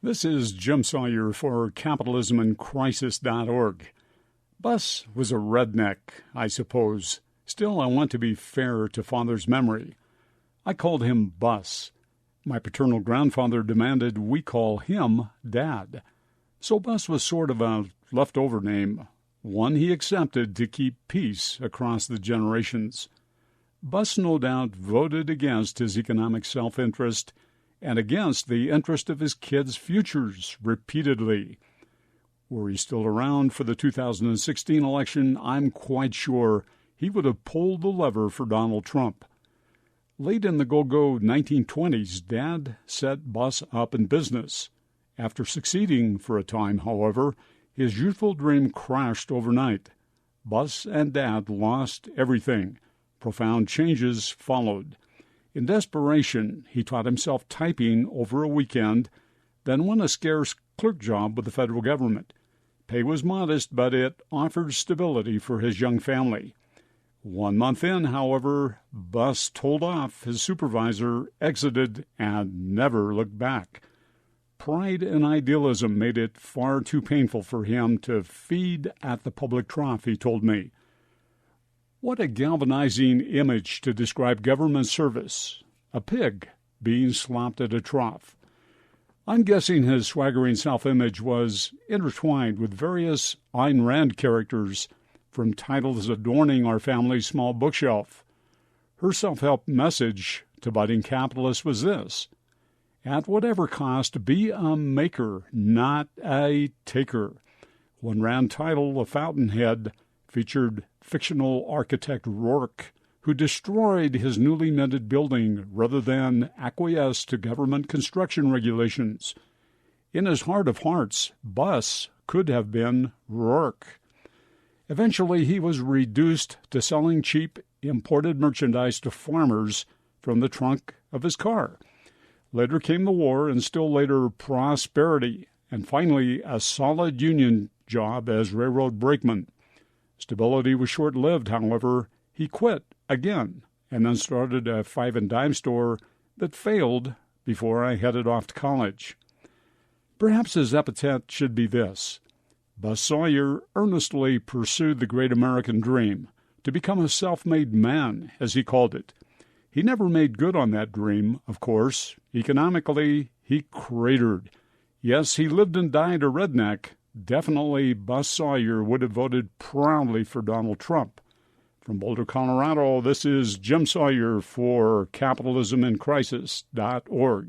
This is Jim Sawyer for Capitalism and Crisis.org. Bus was a redneck, I suppose. Still, I want to be fair to Father's memory. I called him Bus. My paternal grandfather demanded we call him Dad. So Bus was sort of a leftover name, one he accepted to keep peace across the generations. Bus no doubt voted against his economic self-interest and against the interest of his kids' futures repeatedly. Were he still around for the 2016 election, I'm quite sure he would have pulled the lever for Donald Trump. Late in the go-go 1920s, Dad set Bus up in business. After succeeding for a time, however, his youthful dream crashed overnight. Bus and Dad lost everything. Profound changes followed. In desperation, he taught himself typing over a weekend, then won a scarce clerk job with the federal government. Pay was modest, but it offered stability for his young family. 1 month in, however, Bus told off his supervisor, exited, and never looked back. Pride and idealism made it far too painful for him to feed at the public trough, he told me. What a galvanizing image to describe government service. A pig being slopped at a trough. I'm guessing his swaggering self-image was intertwined with various Ayn Rand characters from titles adorning our family's small bookshelf. Her self-help message to budding capitalists was this: at whatever cost, be a maker, not a taker. One Rand title, The Fountainhead, featured fictional architect Rourke, who destroyed his newly minted building rather than acquiesce to government construction regulations. In his heart of hearts, Bus could have been Rourke. Eventually, he was reduced to selling cheap imported merchandise to farmers from the trunk of his car. Later came the war, and still later prosperity, and finally a solid union job as railroad brakeman. Stability was short-lived, however. He quit again and then started a five-and-dime store that failed before I headed off to college. Perhaps his epithet should be this: Bus Sawyer earnestly pursued the great American dream, to become a self-made man, as he called it. He never made good on that dream, of course. Economically, he cratered. Yes, he lived and died a redneck. Definitely Bus Sawyer would have voted proudly for Donald Trump. From Boulder, Colorado, this is Jim Sawyer for Capitalism and Crisis.org.